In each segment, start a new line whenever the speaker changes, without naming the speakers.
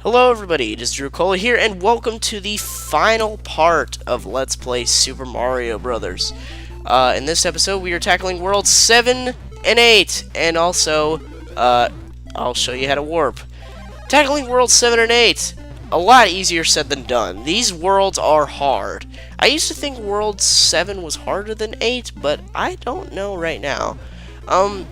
Hello everybody, it is DrewCola here, and welcome to the final part of Let's Play Super Mario Brothers. In this episode, we are tackling Worlds 7 and 8, and also, I'll show you how to warp. Tackling Worlds 7 and 8, a lot easier said than done. These worlds are hard. I used to think World 7 was harder than 8, but I don't know right now. Oh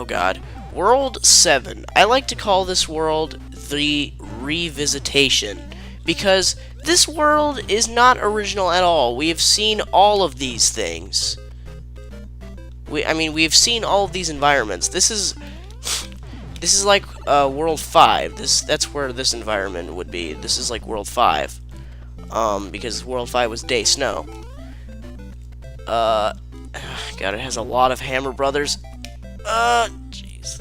god. World 7. I like to call this world the Revisitation, because this world is not original at all. We have seen all of these things. We've seen all of these environments. This is like World 5. That's where this environment would be. This is like World 5. Because World 5 was Day Snow. God, it has a lot of Hammer Brothers. Jeez.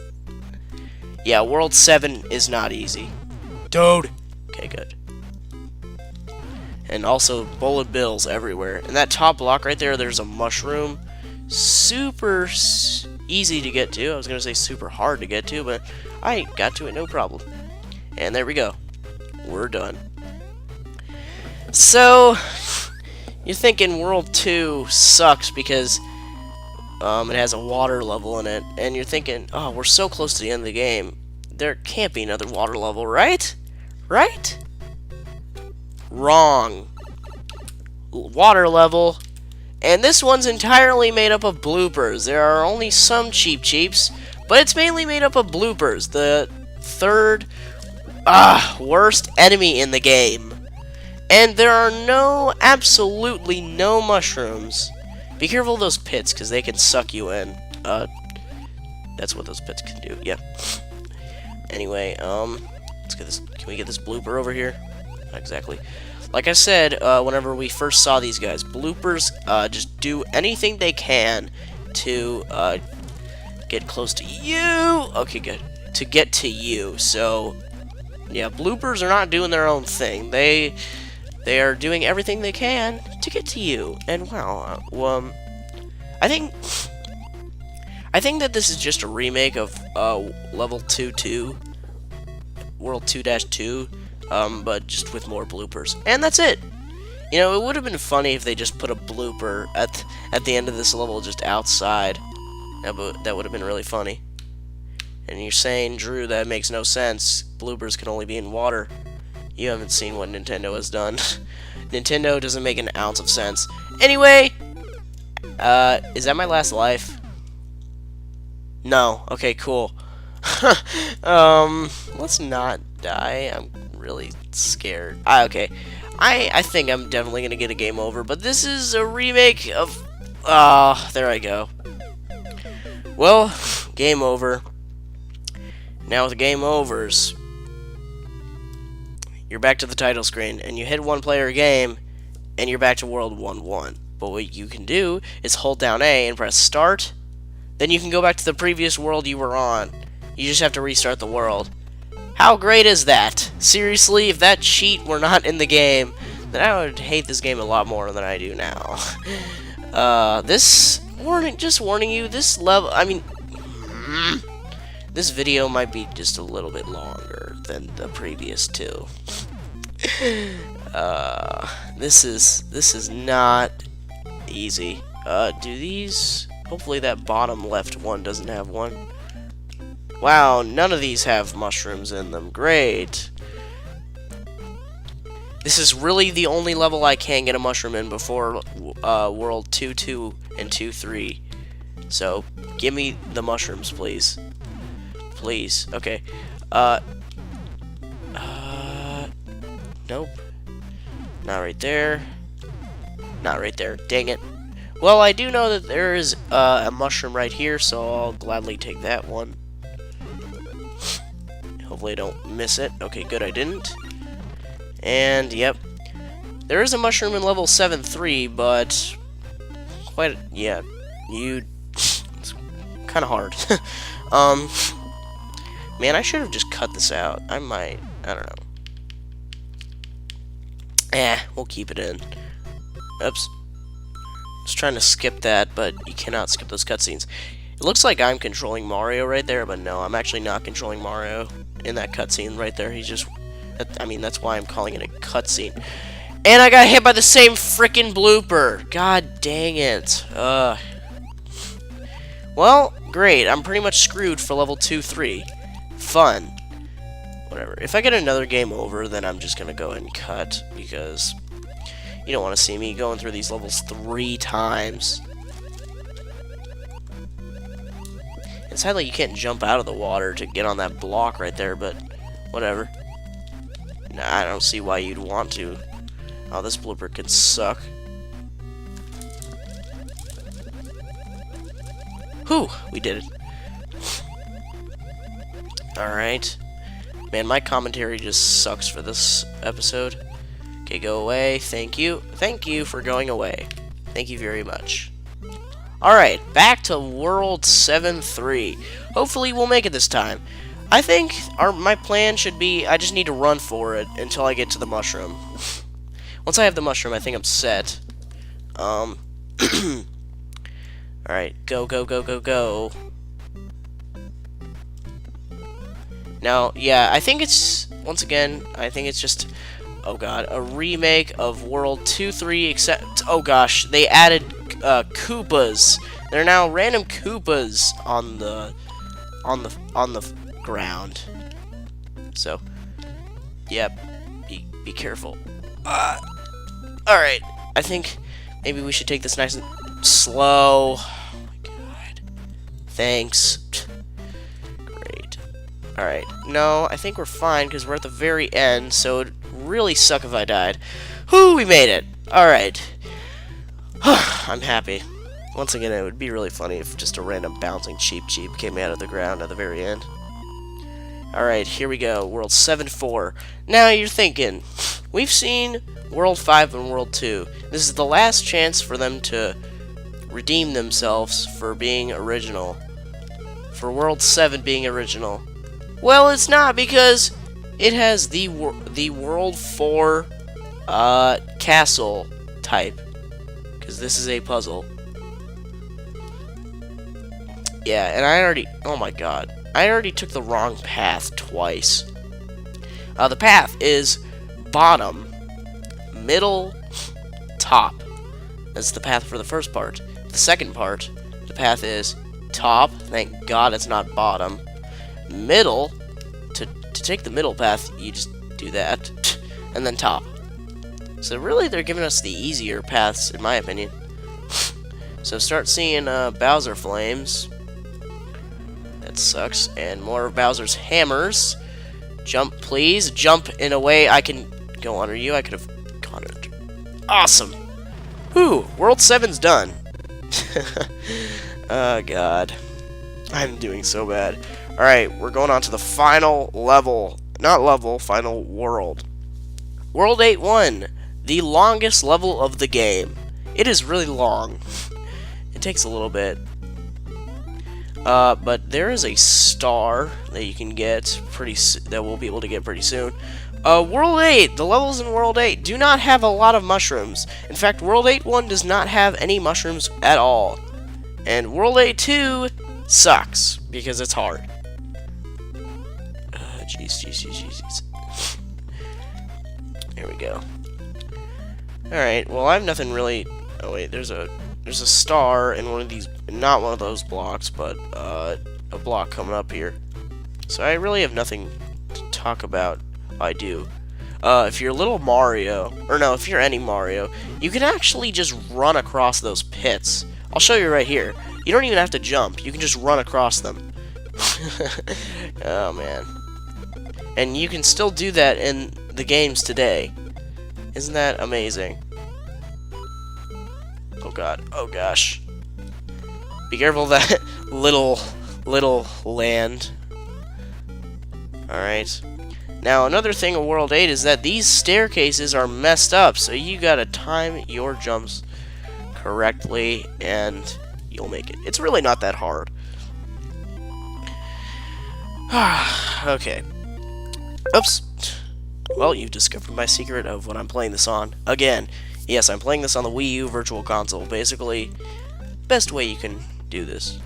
Yeah, World 7 is not easy. Dude! Okay, good. And also, bullet bills everywhere. And that top block right there, there's a mushroom. Super easy to get to. I was going to say super hard to get to, but I got to it no problem. And there we go. We're done. So, you're thinking World 2 sucks because it has a water level in it, and you're thinking, oh, we're so close to the end of the game. There can't be another water level, right? Right? Wrong. Water level. And this one's entirely made up of bloopers. There are only some cheeps, but it's mainly made up of bloopers. The third worst enemy in the game. And there are absolutely no mushrooms. Be careful of those pits, because they can suck you in. That's what those pits can do, yeah. Anyway, let's get this. Can we get this blooper over here? Not exactly. Like I said, whenever we first saw these guys, bloopers just do anything they can to get close to you. Okay, good. To get to you. So, yeah, bloopers are not doing their own thing. They are doing everything they can to get to you. And wow, I think that this is just a remake of Level 2-2, World 2-2, but just with more bloopers. And that's it. You know, it would have been funny if they just put a blooper at the end of this level just outside. That would have been really funny. And you're saying, Drew, that makes no sense. Bloopers can only be in water. You haven't seen what Nintendo has done. Nintendo doesn't make an ounce of sense. Anyway, is that my last life? No. Okay, cool. Let's not die. I'm really scared. Okay. I think I'm definitely gonna get a game over, but this is a remake of... there I go. Well, game over. Now with game overs, you're back to the title screen, and you hit one player game, and you're back to World 1-1. But what you can do is hold down A and press Start. Then you can go back to the previous world you were on. You just have to restart the world. How great is that? Seriously, if that cheat were not in the game, then I would hate this game a lot more than I do now. Just warning you, this level, this video might be just a little bit longer than the previous two. This is not easy. Do these... Hopefully that bottom left one doesn't have one. Wow, none of these have mushrooms in them. Great. This is really the only level I can get a mushroom in before World 2-2 and 2-3. So, give me the mushrooms, please. Please. Okay. Nope. Not right there. Not right there. Dang it. Well, I do know that there is a mushroom right here, so I'll gladly take that one. Hopefully I don't miss it. Okay, good, I didn't. And, yep. There is a mushroom in level 7-3, but... yeah. It's kind of hard. Man, I should have just cut this out. I don't know. We'll keep it in. Oops. Just trying to skip that, but you cannot skip those cutscenes. It looks like I'm controlling Mario right there, but no, I'm actually not controlling Mario. in that cutscene right there. He's just, I mean, that's why I'm calling it a cutscene. And I got hit by the same frickin' blooper. God dang it. Well, great. I'm pretty much screwed for level 2-3. Fun. Whatever. If I get another game over, then I'm just gonna go and cut, because you don't want to see me going through these levels 3 times. And sadly, you can't jump out of the water to get on that block right there, but whatever. Nah, I don't see why you'd want to. Oh, this blooper can suck. Whew, we did it. Alright. Man, my commentary just sucks for this episode. Okay, go away. Thank you. Thank you for going away. Thank you very much. Alright, back to World 7-3. Hopefully we'll make it this time. I think my plan should be, I just need to run for it until I get to the mushroom. Once I have the mushroom, I think I'm set. Alright, go, go, go, go, go. Now, yeah, I think it's, once again, I think it's just, oh god, a remake of World 2-3, except, oh gosh, they added Koopas. There are now random Koopas on the ground. So, yep, be careful. Alright, I think maybe we should take this nice and slow. Oh my god. Thanks. Great. Alright, no, I think we're fine because we're at the very end, so it'd really suck if I died. Whew, we made it. Alright. I'm happy. Once again, it would be really funny if just a random bouncing Cheep Cheep came out of the ground at the very end. Alright, here we go. World 7-4. Now you're thinking, we've seen World 5 and World 2. This is the last chance for them to redeem themselves for being original. For World 7 being original. Well, it's not, because it has the World 4 castle type. Because this is a puzzle. Yeah, and I already... Oh my god. I already took the wrong path twice. The path is bottom, middle, top. That's the path for the first part. The second part, the path is top. Thank god it's not bottom. Middle. To take the middle path, you just do that. And then top. So really, they're giving us the easier paths, in my opinion. So start seeing Bowser Flames. That sucks. And more Bowser's Hammers. Jump, please. Jump in a way I can go under you. I could have gone under. Awesome. Whew. World 7's done. Oh, God. I'm doing so bad. Alright, we're going on to the final level. Not level, final world. World 8-1. The longest level of the game. It is really long. It takes a little bit. But there is a star that you can get that we'll be able to get pretty soon. World 8, the levels in World 8 do not have a lot of mushrooms. In fact, World 8-1 does not have any mushrooms at all. And World 8-2 sucks, because it's hard. Jeez. There we go. Alright, well, I have nothing really... Oh, wait, there's a star in one of these... Not one of those blocks, but a block coming up here. So I really have nothing to talk about. I do. If you're little Mario... Or no, if you're any Mario, you can actually just run across those pits. I'll show you right here. You don't even have to jump. You can just run across them. Oh, man. And you can still do that in the games today. Isn't that amazing? Oh god. Oh gosh. Be careful of that little land. Alright. Now, another thing in World 8 is that these staircases are messed up, so you gotta time your jumps correctly, and you'll make it. It's really not that hard. Okay. Oops. Well, you've discovered my secret of what I'm playing this on. Again, yes, I'm playing this on the Wii U Virtual Console. Basically, best way you can do this.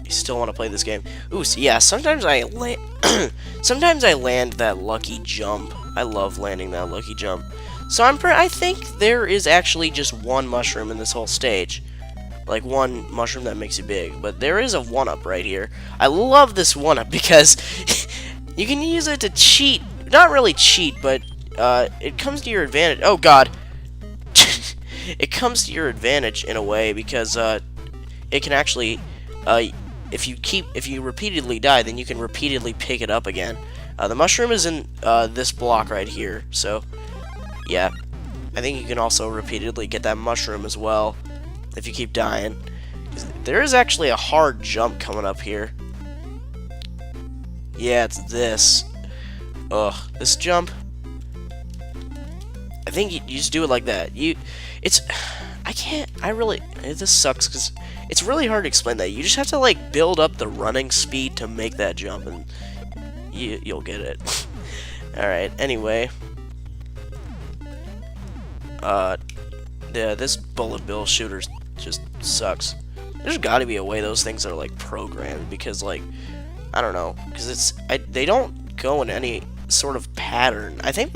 you still want to play this game. Ooh, so yeah, sometimes I land sometimes I land that lucky jump. I love landing that lucky jump. So I think there is actually just one mushroom in this whole stage. Like one mushroom that makes you big, but there is a 1-up right here. I love this 1-up because you can use it to cheat. Not really cheat, but it comes to your advantage. Oh god. It comes to your advantage in a way because it can actually if you repeatedly die, then you can repeatedly pick it up again. The mushroom is in this block right here, so yeah. I think you can also repeatedly get that mushroom as well if you keep dying. There is actually a hard jump coming up here. Yeah, it's this. Ugh, this jump. I think you just do it like that. This sucks because it's really hard to explain that. You just have to like build up the running speed to make that jump, and you'll get it. All right. Anyway, yeah, this bullet bill shooter just sucks. There's got to be a way those things are like programmed because like I don't know, because they don't go in any sort of pattern. I think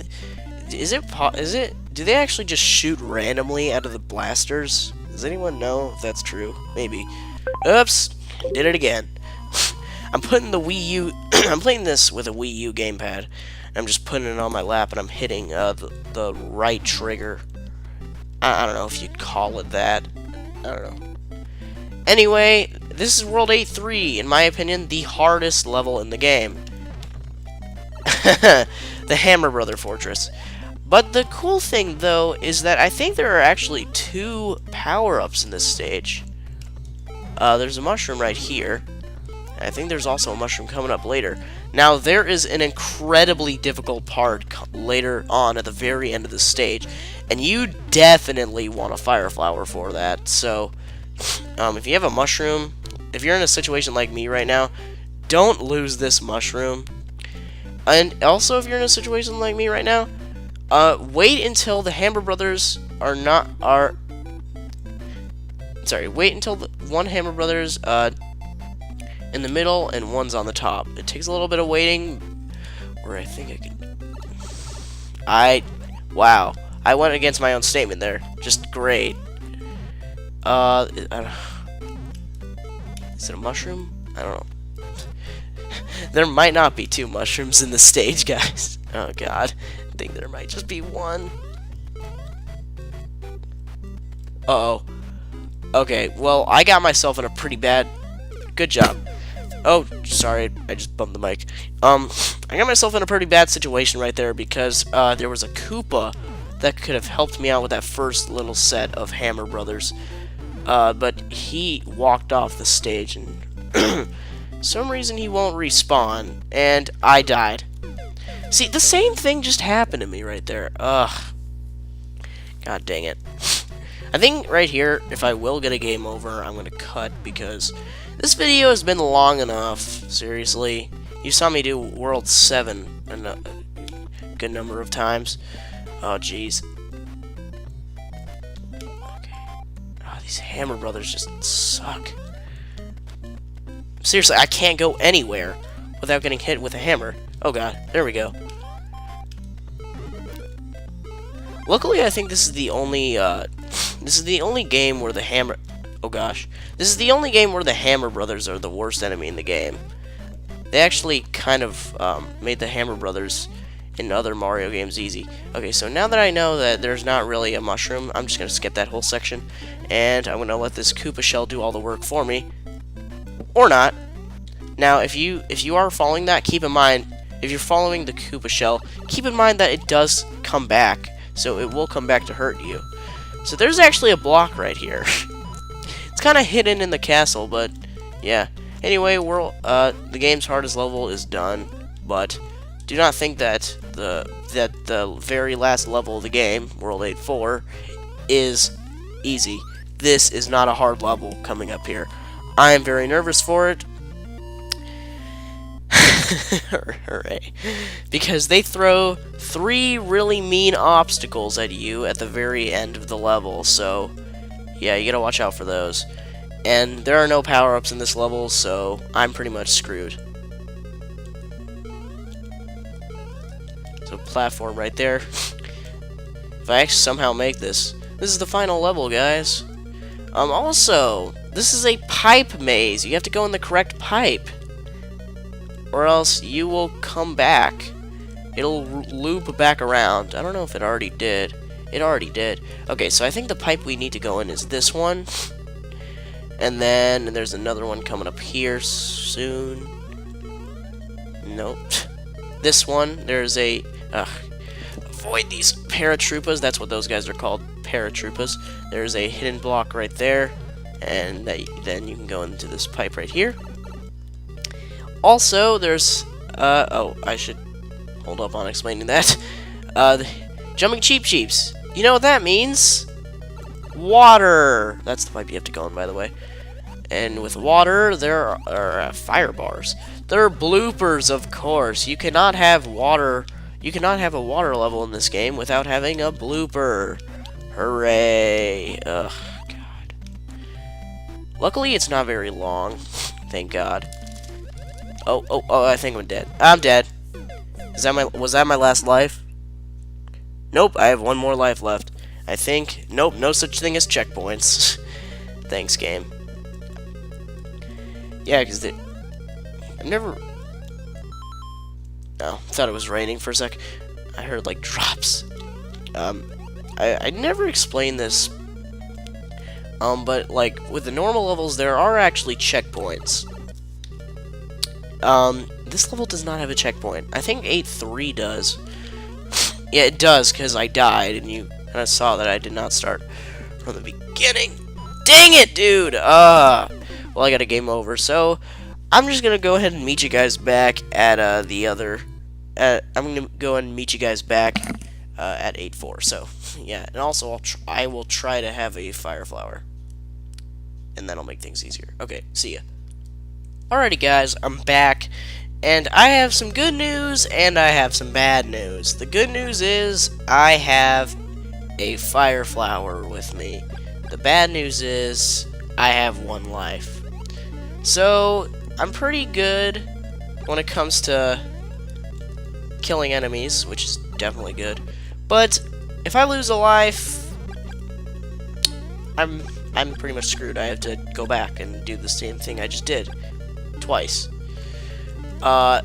do they actually just shoot randomly out of the blasters? Does anyone know if that's true? Maybe. Oops, did it again. I'm putting the Wii U. I'm playing this with a Wii U gamepad. I'm just putting it on my lap and I'm hitting the right trigger. I don't know if you'd call it that. I don't know. Anyway, this is World 8-3, in my opinion, the hardest level in the game. The Hammer Brother Fortress. But the cool thing, though, is that I think there are actually 2 power-ups in this stage. There's a mushroom right here. I think there's also a mushroom coming up later. Now, there is an incredibly difficult part later on at the very end of the stage, and you definitely want a fire flower for that. So, if you have a mushroom, if you're in a situation like me right now, don't lose this mushroom. And also, if you're in a situation like me right now, wait until the Hammer Brothers wait until the one Hammer Brothers in the middle and one's on the top. It takes a little bit of waiting, or I think I can. Wow, I went against my own statement there. Just great. Is it a mushroom? I don't know. There might not be 2 mushrooms in the stage, guys. Oh god, I think there might just be 1. Uh-oh. Okay, well, I got myself in a pretty bad... Good job. Oh, sorry, I just bumped the mic. I got myself in a pretty bad situation right there because there was a Koopa that could have helped me out with that first little set of Hammer Brothers. But he walked off the stage and some reason he won't respawn, and I died. See, the same thing just happened to me right there. Ugh. God dang it. I think right here, if I will get a game over, I'm going to cut because this video has been long enough. Seriously. You saw me do World 7 a good number of times. Oh, jeez. Okay. Oh, these Hammer Brothers just suck. Seriously, I can't go anywhere without getting hit with a hammer. Oh god, there we go. Luckily, I think this is the only game where the Hammer... Oh gosh. This is the only game where the Hammer Brothers are the worst enemy in the game. They actually kind of made the Hammer Brothers in other Mario games easy. Okay, so now that I know that there's not really a mushroom, I'm just going to skip that whole section. And I'm going to let this Koopa shell do all the work for me. Or not. Now, if you are following that, keep in mind, if you're following the Koopa shell, keep in mind that it does come back. So it will come back to hurt you. So there's actually a block right here. It's kind of hidden in the castle, but yeah. Anyway, the game's hardest level is done, but do not think that the very last level of the game, World 8-4, is easy. This is not a hard level coming up here. I am very nervous for it. Hooray. Because they throw 3 really mean obstacles at you at the very end of the level, so yeah, you gotta watch out for those. And there are no power-ups in this level, so I'm pretty much screwed. So platform right there. If I actually somehow make this is the final level, guys. Also, this is a pipe maze. You have to go in the correct pipe, or else you will come back. It'll loop back around. I don't know if it already did. It already did. Okay, so I think the pipe we need to go in is this one. And then there's another one coming up here soon. Nope. This one, there's a... avoid these paratroopas. That's what those guys are called, paratroopas. There's a hidden block right there. And then you can go into this pipe right here. Also, there's... oh, I should hold up on explaining that. Jumping Cheep Cheeps. You know what that means? Water! That's the pipe you have to go in, by the way. And with water, there are fire bars. There are bloopers, of course. You cannot have water. You cannot have a water level in this game without having a blooper. Hooray! Ugh, God. Luckily, it's not very long. Thank God. Oh! I think I'm dead. I'm dead. Was that my last life? Nope. I have one more life left. I think. Nope. No such thing as checkpoints. Thanks, game. Yeah, because I've never... Oh, thought it was raining for a sec. I heard, like, drops. I never explained this. But, like, with the normal levels, there are actually checkpoints. This level does not have a checkpoint. I think 8.3 does. Yeah, it does, because I died, and you kind of saw that I did not start from the beginning. Dang it, dude! Well, I got a game over, so I'm just gonna go ahead and meet you guys back at the other. I'm gonna go and meet you guys back at 8.4. So yeah, and also I will try to have a fire flower, and that'll make things easier. Okay, see ya. Alrighty, guys, I'm back, and I have some good news and I have some bad news. The good news is I have a fire flower with me. The bad news is I have one life. So, I'm pretty good when it comes to killing enemies, which is definitely good. But if I lose a life, I'm pretty much screwed. I have to go back and do the same thing I just did twice. But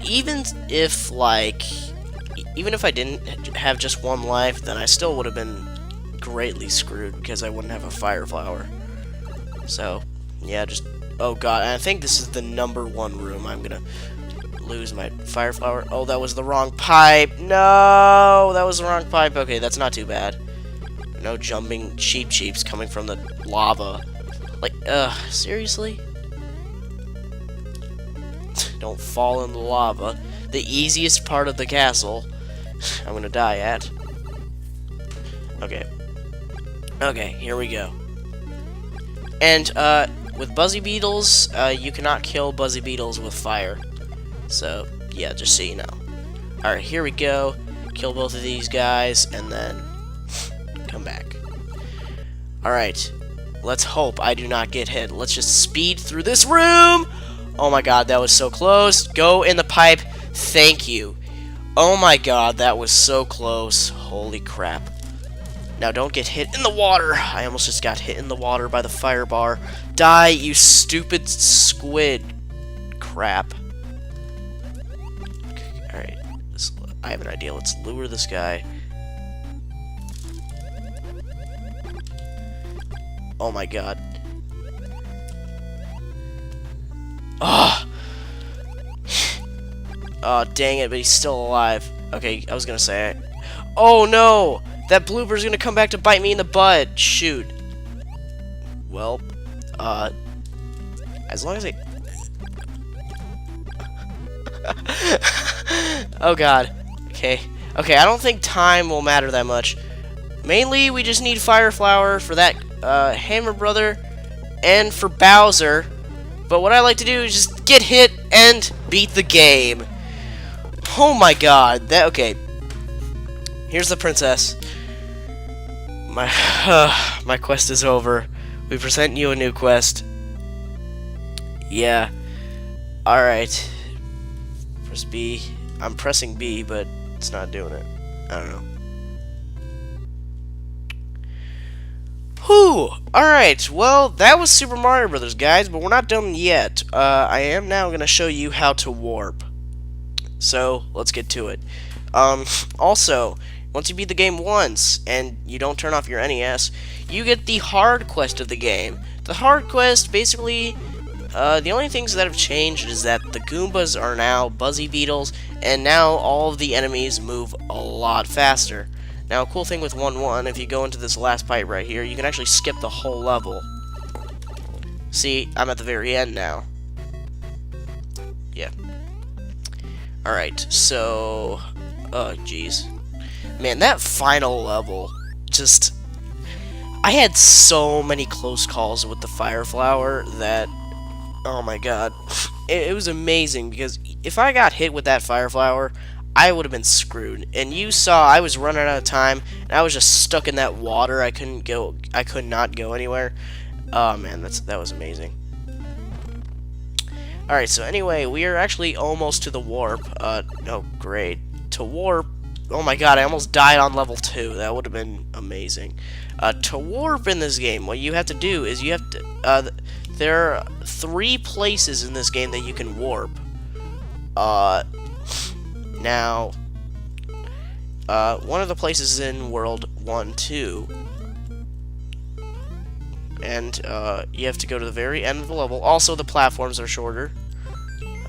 even if I didn't have just one life, then I still would have been greatly screwed because I wouldn't have a fire flower. So, yeah, just... Oh, God, I think this is the #1 room. I'm gonna lose my fire flower. Oh, that was the wrong pipe. No, that was the wrong pipe. Okay, that's not too bad. No jumping Cheep Cheeps coming from the lava. Like, seriously? Don't fall in the lava. The easiest part of the castle I'm gonna die at. Okay. Okay, here we go. And, with Buzzy Beetles, you cannot kill Buzzy Beetles with fire. So, yeah, just so you know. Alright, here we go. Kill both of these guys, and then come back. Alright, let's hope I do not get hit. Let's just speed through this room! Oh my god, that was so close. Go in the pipe. Thank you. Oh my god, that was so close. Holy crap. Now don't get hit in the water. I almost just got hit in the water by the fire bar. Die, you stupid squid. Crap. Alright, I have an idea. Let's lure this guy. Oh my god. Oh! Oh, dang it, but he's still alive. Okay, I was gonna say... Oh no! That blooper's gonna come back to bite me in the butt. Shoot. Well, as long as I... Oh god. Okay. Okay, I don't think time will matter that much. Mainly, we just need Fire Flower for that, Hammer Brother, and for Bowser. But what I like to do is just get hit and beat the game. Oh my god. Okay. Here's the princess. My my quest is over. We present you a new quest. Yeah. Alright. Press B. I'm pressing B, but it's not doing it. I don't know. Whew! Alright, well, that was Super Mario Brothers, guys, but we're not done yet. I am now going to show you how to warp. So, let's get to it. Also, once you beat the game once, and you don't turn off your NES, you get the hard quest of the game. The hard quest, basically, the only things that have changed is that the Goombas are now Buzzy Beetles, and now all of the enemies move a lot faster. Now, a cool thing with 1-1, if you go into this last pipe right here, you can actually skip the whole level. See, I'm at the very end now. Yeah. Alright, so... oh, jeez. Man, that final level, just... I had so many close calls with the Fire Flower that... oh my god. It was amazing, because if I got hit with that Fire Flower, I would have been screwed. And you saw I was running out of time, and I was just stuck in that water. I could not go anywhere. Oh man, that was amazing. Alright, so anyway, we are actually almost to the warp. Oh great. To warp, oh my god, I almost died on level 2. That would have been amazing. To warp in this game, what you have to do is you have to, there are 3 places in this game that you can warp. Now, one of the places is in World 1-2. And, you have to go to the very end of the level. Also, the platforms are shorter.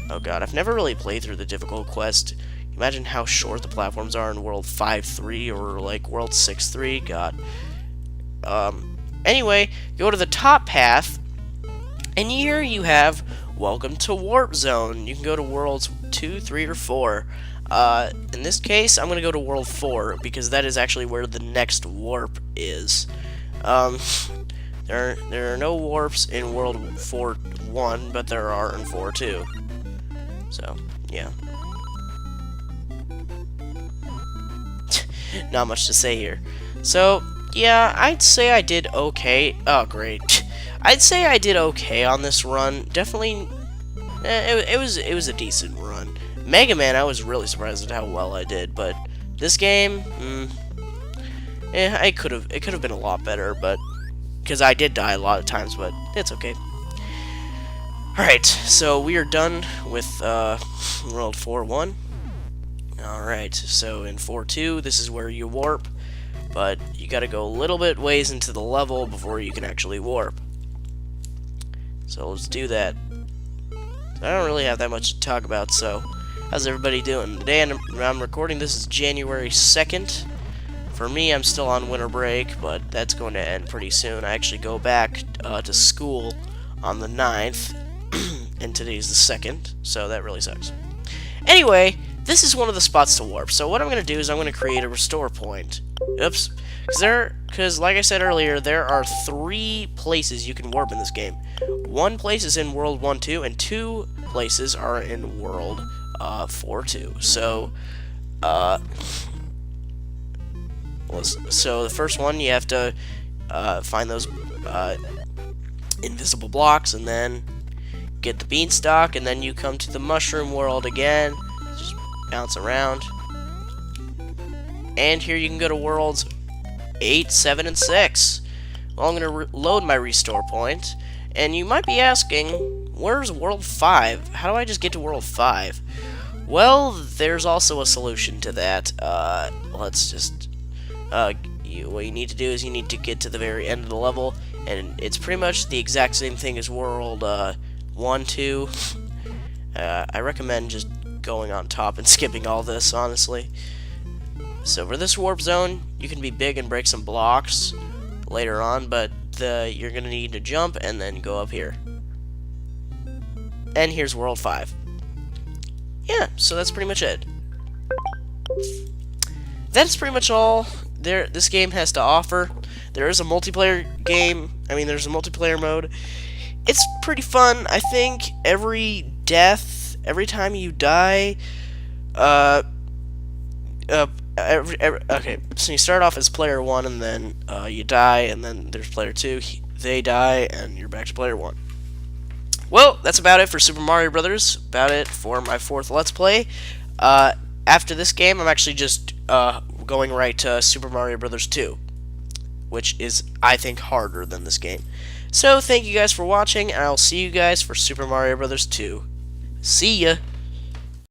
Oh god, I've never really played through the difficult quest. Imagine how short the platforms are in World 5-3 or, like, World 6-3. God. Anyway, go to the top path, and here you have Welcome to Warp Zone. You can go to Worlds 2, 3, or 4. In this case, I'm going to go to World 4, because that is actually where the next warp is. There are no warps in World 4-1, but there are in 4-2. So, yeah. Not much to say here. So, yeah, I'd say I did okay. Oh, great. I'd say I did okay on this run. Definitely, it was a decent run. Mega Man, I was really surprised at how well I did, but this game, it could have been a lot better, but because I did die a lot of times, but it's okay. Alright, so we are done with World 4-1. Alright, so in 4-2, this is where you warp, but you gotta go a little bit ways into the level before you can actually warp. So let's do that. I don't really have that much to talk about, so how's everybody doing? The day I'm recording this is January 2nd. For me, I'm still on winter break, but that's going to end pretty soon. I actually go back to school on the 9th, and today's the 2nd, so that really sucks. Anyway, this is one of the spots to warp. So what I'm going to do is I'm going to create a restore point. Oops. Because like I said earlier, there are 3 places you can warp in this game. 1 place is in World 1-2, and 2 places are in World 4-2. So, so the first one, you have to find those invisible blocks, and then get the beanstalk, and then you come to the mushroom world again. Just bounce around. And here you can go to worlds 8, 7, and 6. Well, I'm going to load my restore point. And you might be asking, where's World 5? How do I just get to World 5? Well, there's also a solution to that. Let's just... what you need to do is you need to get to the very end of the level. And it's pretty much the exact same thing as World 1, 2. I recommend just going on top and skipping all this, honestly. So for this warp zone, you can be big and break some blocks later on, but you're going to need to jump and then go up here. And here's World 5. Yeah, so that's pretty much it. That's pretty much all this game has to offer. There is a multiplayer game. I mean, there's a multiplayer mode. It's pretty fun. I think every death, every time you die, okay, so you start off as player 1, and then you die, and then there's player 2, they die, and you're back to player 1. Well, that's about it for Super Mario Brothers. About it for my 4th Let's Play. After this game, I'm actually just going right to Super Mario Brothers 2, which is, I think, harder than this game. So, thank you guys for watching, and I'll see you guys for Super Mario Brothers 2. See ya!